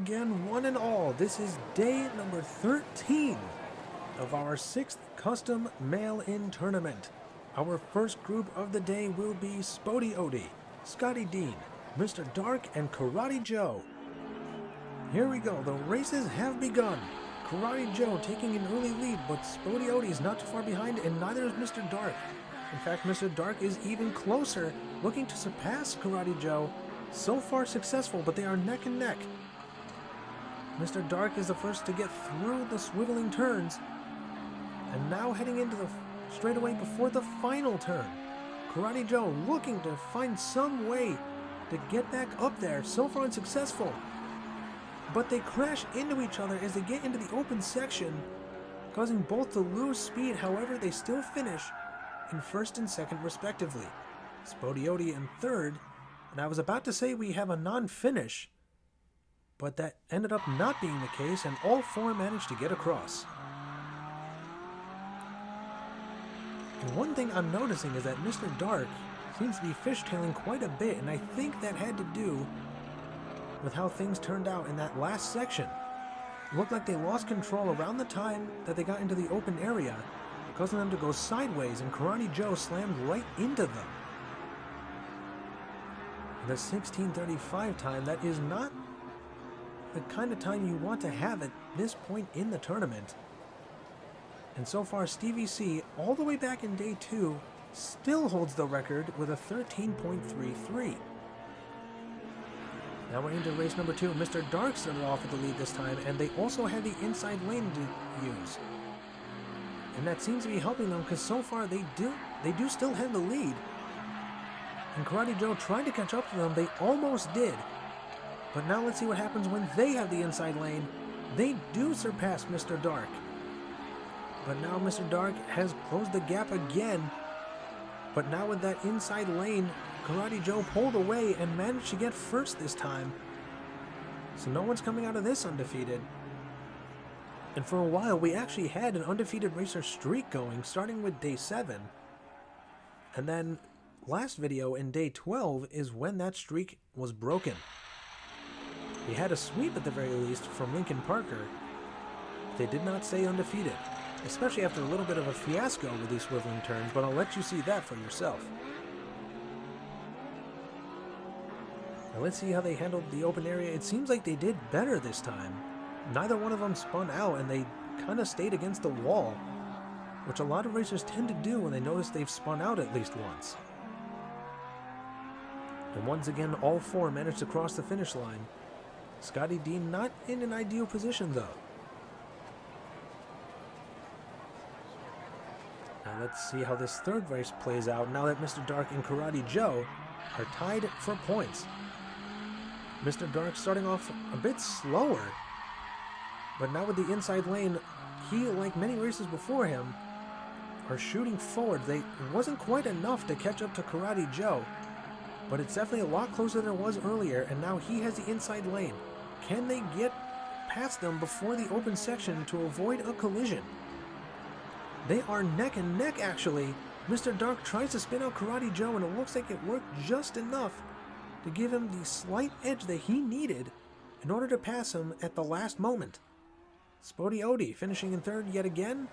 again, one and all. This is day number 13 of our 6th custom mail-in tournament. Our first group of the day will be Spodey Odie, Scotty Dean, Mr. Dark, and Karate Joe. Here we go, the races have begun. Karate Joe taking an early lead, but Spodey Odie is not too far behind, and neither is Mr. Dark. In fact, Mr. Dark is even closer, looking to surpass Karate Joe. So far successful, but they are neck and neck. Mr. Dark is the first to get through the swiveling turns, and now heading into the straightaway before the final turn. Karate Joe looking to find some way to get back up there, so far unsuccessful. But they crash into each other as they get into the open section, causing both to lose speed. However, they still finish in first and second respectively. Spodey Odie in third, and I was about to say we have a non-finish, but that ended up not being the case, and all four managed to get across. And one thing I'm noticing is that Mr. Dark seems to be fishtailing quite a bit, and I think that had to do with how things turned out in that last section. It looked like they lost control around the time that they got into the open area, causing them to go sideways, and Karate Joe slammed right into them. The 16:35 time, that is not the kind of time you want to have at this point in the tournament. And so far, Stevie C, all the way back in day 2, still holds the record with a 13.33. Now we're into race number 2. Mr. Dark started off with the lead this time, and they also had the inside lane to use. And that seems to be helping them, because so far they do still have the lead. And Karate Joe tried to catch up to them. They almost did. But now let's see what happens when they have the inside lane. They do surpass Mr. Dark. But now Mr. Dark has closed the gap again. But now with that inside lane, Karate Joe pulled away and managed to get first this time. So no one's coming out of this undefeated. And for a while, we actually had an undefeated racer streak going, starting with day 7. And then last video in day 12 is when that streak was broken. We had a sweep at the very least from Lincoln Parker. They did not stay undefeated, especially after a little bit of a fiasco with these swiveling turns, but I'll let you see that for yourself. Now let's see how they handled the open area. It seems like they did better this time. Neither one of them spun out, and they kind of stayed against the wall, which a lot of racers tend to do when they notice they've spun out at least once. And once again, all four managed to cross the finish line. Scotty Dean not in an ideal position though. Now let's see how this third race plays out now that Mr. Dark and Karate Joe are tied for points. Mr. Dark starting off a bit slower, but now with the inside lane, he, like many races before him, are shooting forward. It wasn't quite enough to catch up to Karate Joe, but it's definitely a lot closer than it was earlier, and now he has the inside lane. Can they get past them before the open section to avoid a collision? They are neck and neck, actually. Mr. Dark tries to spin out Karate Joe, and it looks like it worked just enough to give him the slight edge that he needed in order to pass him at the last moment. Spodey Odie finishing in third yet again.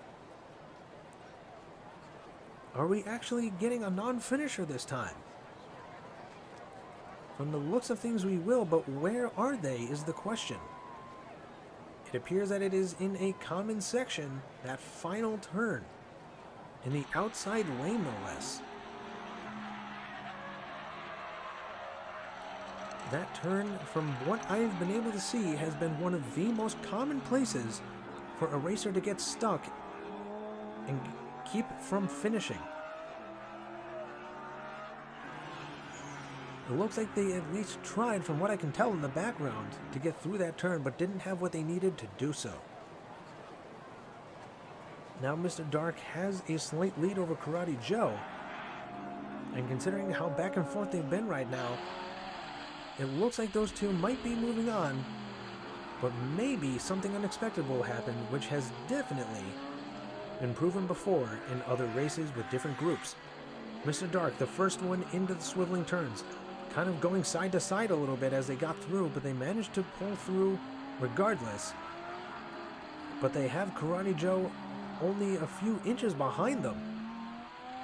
Are we actually getting a non-finisher this time? From the looks of things we will, but where are they is the question. It appears that it is in a common section, that final turn, in the outside lane no less. That turn, from what I've been able to see, has been one of the most common places for a racer to get stuck and keep from finishing. It looks like they at least tried, from what I can tell in the background, to get through that turn, but didn't have what they needed to do so. Now Mr. Dark has a slight lead over Karate Joe, and considering how back and forth they've been right now, it looks like those two might be moving on, but maybe something unexpected will happen, which has definitely been proven before in other races with different groups. Mr. Dark, the first one into the swiveling turns, kind of going side to side a little bit as they got through, but they managed to pull through regardless. But they have Karate Joe only a few inches behind them.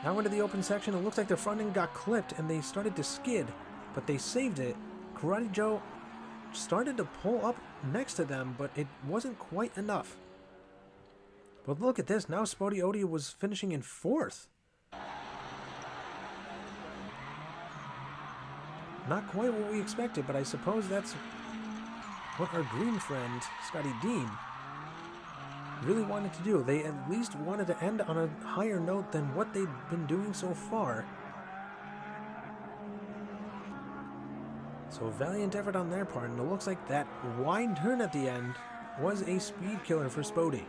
Now into the open section, it looks like their front end got clipped and they started to skid, but they saved it. Karate Joe started to pull up next to them, but it wasn't quite enough. But look at this, now Spody Odie was finishing in 4th. Not quite what we expected, but I suppose that's what our green friend, Scotty Dean, really wanted to do. They at least wanted to end on a higher note than what they'd been doing so far. So valiant effort on their part, and it looks like that wide turn at the end was a speed killer for Spody.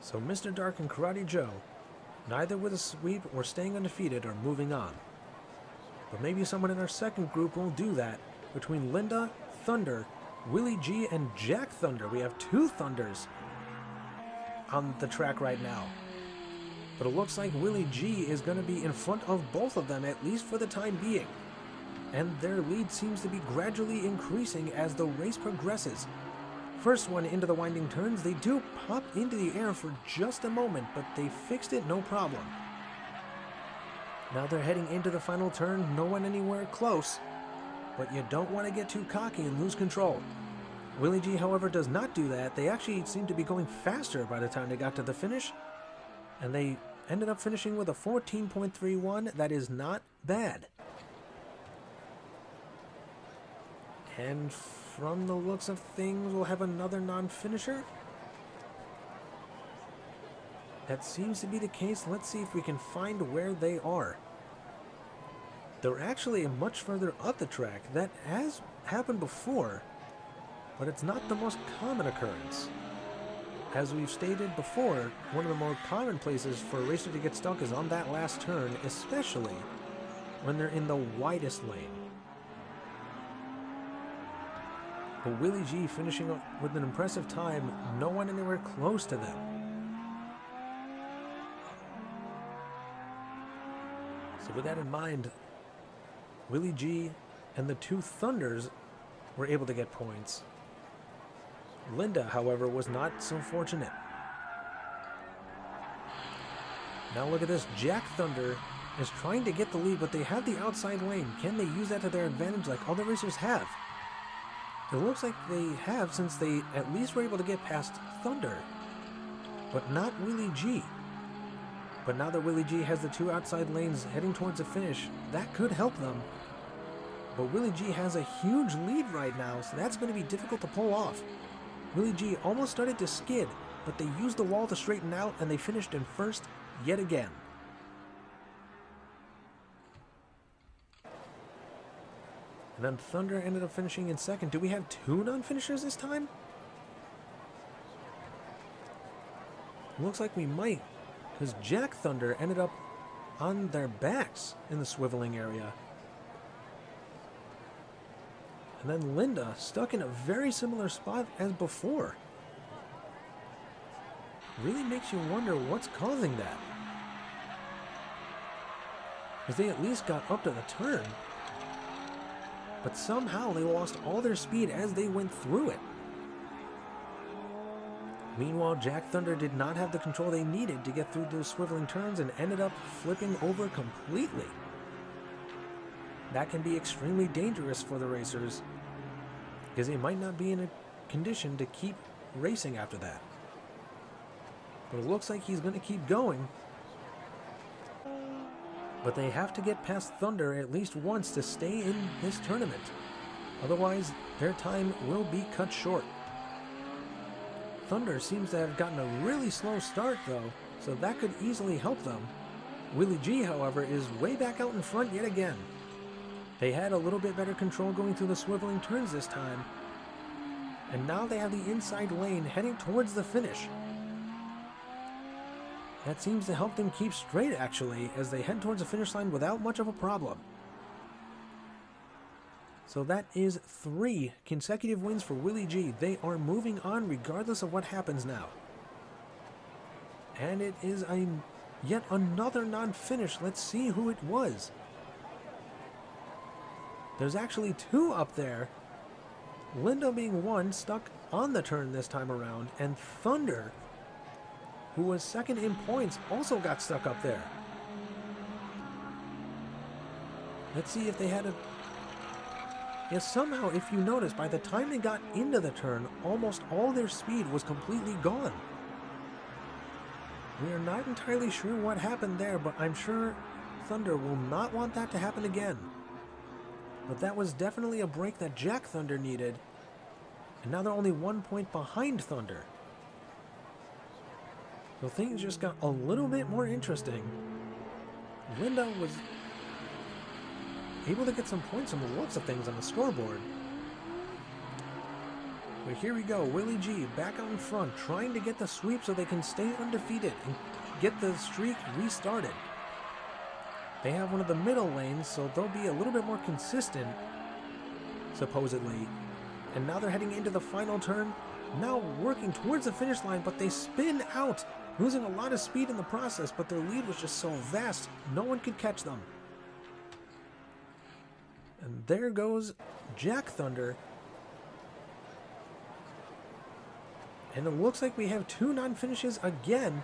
So Mr. Dark and Karate Joe, neither with a sweep or staying undefeated, are moving on. But maybe someone in our second group will do that. Between Linda, Thunder, Willie G, and Jack Thunder, we have 2 Thunders on the track right now. But it looks like Willie G is going to be in front of both of them, at least for the time being. And their lead seems to be gradually increasing as the race progresses. First one into the winding turns, they do pop into the air for just a moment, but they fixed it no problem. Now they're heading into the final turn, no one anywhere close, but you don't want to get too cocky and lose control. Willie G, however, does not do that. They actually seem to be going faster by the time they got to the finish, and they ended up finishing with a 14.31. That is not bad. And from the looks of things, we'll have another non-finisher. That seems to be the case. Let's see if we can find where they are. They're actually much further up the track. That has happened before, but it's not the most common occurrence. As we've stated before, one of the more common places for a racer to get stuck is on that last turn, especially when they're in the widest lane. But Willie G finishing up with an impressive time, no one anywhere close to them. So with that in mind, Willie G and the 2 Thunders were able to get points. Linda, however, was not so fortunate. Now look at this. Jack Thunder is trying to get the lead, but they have the outside lane. Can they use that to their advantage like other racers have? It looks like they have, since they at least were able to get past Thunder, but not Willie G. But now that Willie G has the 2 outside lanes heading towards the finish, that could help them. But Willie G has a huge lead right now, so that's going to be difficult to pull off. Willie G almost started to skid, but they used the wall to straighten out, and they finished in first yet again. And then Thunder ended up finishing in second. Do we have 2 non-finishers this time? Looks like we might, because Jack Thunder ended up on their backs in the swiveling area. And then Linda stuck in a very similar spot as before. Really makes you wonder what's causing that. Because they at least got up to the turn, but somehow they lost all their speed as they went through it. Meanwhile, Jack Thunder did not have the control they needed to get through those swiveling turns and ended up flipping over completely. That can be extremely dangerous for the racers, because they might not be in a condition to keep racing after that. But it looks like he's going to keep going. But they have to get past Thunder at least once to stay in this tournament. Otherwise, their time will be cut short. Thunder seems to have gotten a really slow start though, so that could easily help them. Willie G, however, is way back out in front yet again. They had a little bit better control going through the swiveling turns this time, and now they have the inside lane heading towards the finish. That seems to help them keep straight, actually, as they head towards the finish line without much of a problem. So that is 3 consecutive wins for Willie G. They are moving on regardless of what happens now. And it is yet another non-finish. Let's see who it was. There's actually 2 up there. Linda being one, stuck on the turn this time around, and Thunder, who was second in points, also got stuck up there. Let's see if they had a... Yeah, somehow, if you notice, by the time they got into the turn, almost all their speed was completely gone. We are not entirely sure what happened there, but I'm sure Thunder will not want that to happen again. But that was definitely a break that Jack Thunder needed. And now they're only 1 point behind Thunder. So things just got a little bit more interesting. Linda was able to get some points on the looks of things on the scoreboard. But here we go, Willie G back out in front, trying to get the sweep so they can stay undefeated and get the streak restarted. They have one of the middle lanes, so they'll be a little bit more consistent, supposedly. And now they're heading into the final turn, now working towards the finish line, but they spin out, losing a lot of speed in the process, but their lead was just so vast, no one could catch them. And there goes Jack Thunder. And it looks like we have two non-finishes again.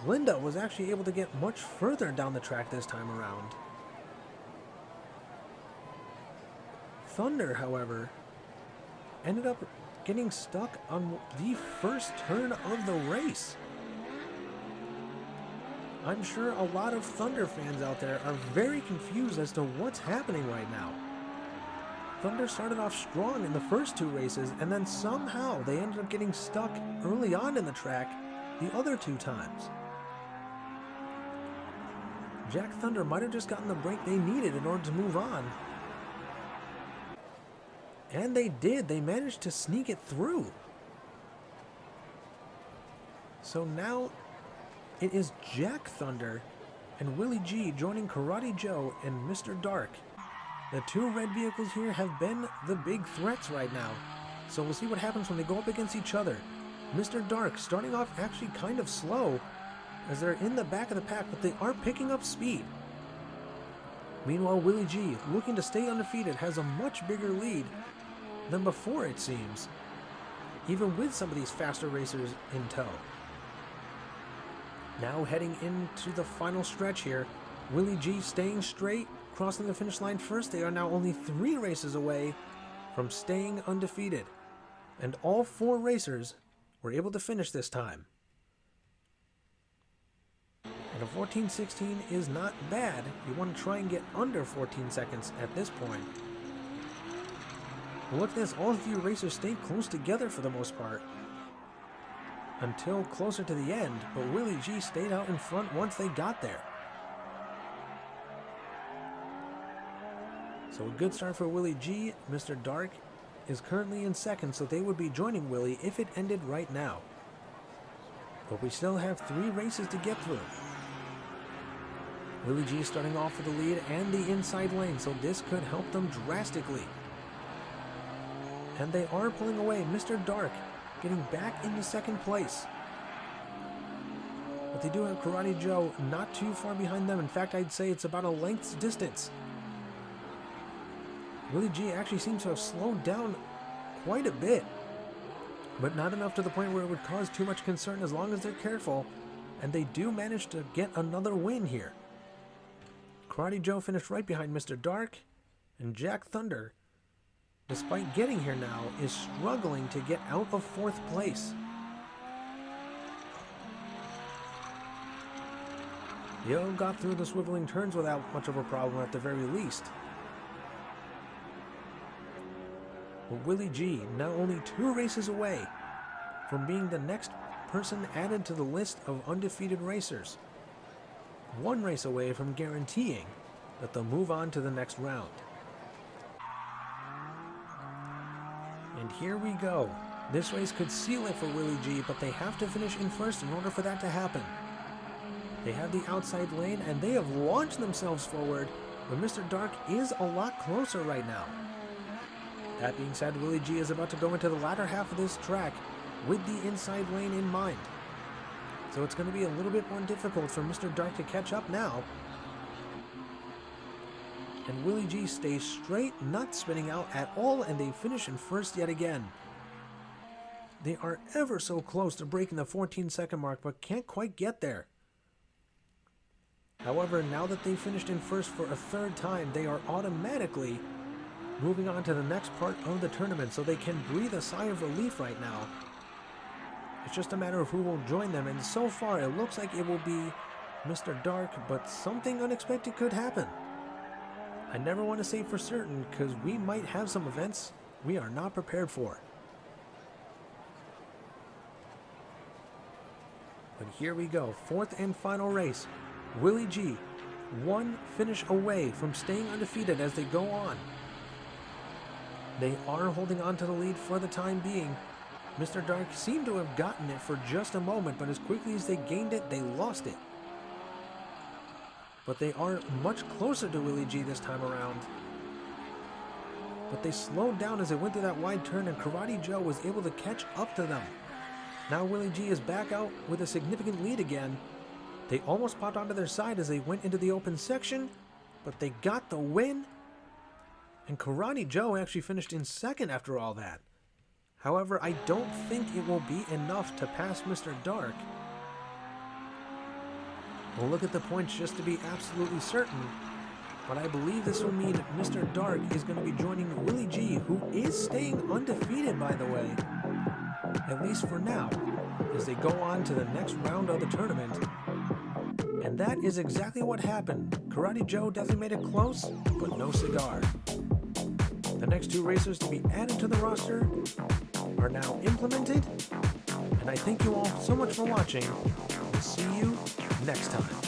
Linda was actually able to get much further down the track this time around. Thunder, however, ended up getting stuck on the first turn of the race. I'm sure a lot of Thunder fans out there are very confused as to what's happening right now. Thunder started off strong in the first two races, and then somehow they ended up getting stuck early on in the track the other two times. Jack Thunder might have just gotten the break they needed in order to move on. And they did. They managed to sneak it through. So now it is Jack Thunder and Willie G joining Karate Joe and Mr. Dark. The two red vehicles here have been the big threats right now, so we'll see what happens when they go up against each other. Mr. Dark starting off actually kind of slow as they're in the back of the pack, but they are picking up speed. Meanwhile, Willie G, looking to stay undefeated, has a much bigger lead than before, it seems, even with some of these faster racers in tow. Now heading into the final stretch here, Willie G staying straight, crossing the finish line first. They are now only 3 races away from staying undefeated. And all 4 racers were able to finish this time. And a 14:16 is not bad. You want to try and get under 14 seconds at this point. But look at this, all 3 racers stayed close together for the most part until closer to the end, but Willie G stayed out in front once they got there. So a good start for Willie G. Mr. Dark is currently in second, so they would be joining Willie if it ended right now. But we still have 3 races to get through. Willie G starting off with the lead and the inside lane, so this could help them drastically. And they are pulling away. Mr. Dark getting back into second place. But they do have Karate Joe not too far behind them. In fact, I'd say it's about a length's distance. Willie G actually seems to have slowed down quite a bit, but not enough to the point where it would cause too much concern as long as they're careful, and they do manage to get another win here. Karate Joe finished right behind Mr. Dark, and Jack Thunder, despite getting here now, is struggling to get out of 4th place. Yo got through the swiveling turns without much of a problem at the very least. But Willie G, now only 2 races away from being the next person added to the list of undefeated racers. 1 race away from guaranteeing that they'll move on to the next round. And here we go. This race could seal it for Willie G, but they have to finish in first in order for that to happen. They have the outside lane, and they have launched themselves forward, but Mr. Dark is a lot closer right now. That being said, Willie G is about to go into the latter half of this track with the inside lane in mind. So it's going to be a little bit more difficult for Mr. Dark to catch up now. and Willie G stays straight, not spinning out at all, and they finish in first yet again. They are ever so close to breaking the 14-second mark, but can't quite get there. However, now that they finished in first for a third time, they are automatically moving on to the next part of the tournament, so they can breathe a sigh of relief right now. It's just a matter of who will join them, and so far it looks like it will be Mr. Dark, but something unexpected could happen. I never want to say for certain, because we might have some events we are not prepared for. But here we go, fourth and final race. Willie G, one finish away from staying undefeated as they go on. They are holding on to the lead for the time being. Mr. Dark seemed to have gotten it for just a moment, but as quickly as they gained it, they lost it. But they are much closer to Willie G this time around. But they slowed down as they went through that wide turn, and Karate Joe was able to catch up to them. Now Willie G is back out with a significant lead again. They almost popped onto their side as they went into the open section, but they got the win. And Karate Joe actually finished in second after all that. However, I don't think it will be enough to pass Mr. Dark. We'll look at the points just to be absolutely certain, but I believe this will mean Mr. Dark is going to be joining Willie G, who is staying undefeated, by the way, at least for now, as they go on to the next round of the tournament. And that is exactly what happened. Karate Joe definitely made it close, but no cigar. The next two racers to be added to the roster are now implemented, and I thank you all so much for watching. We'll see you next time.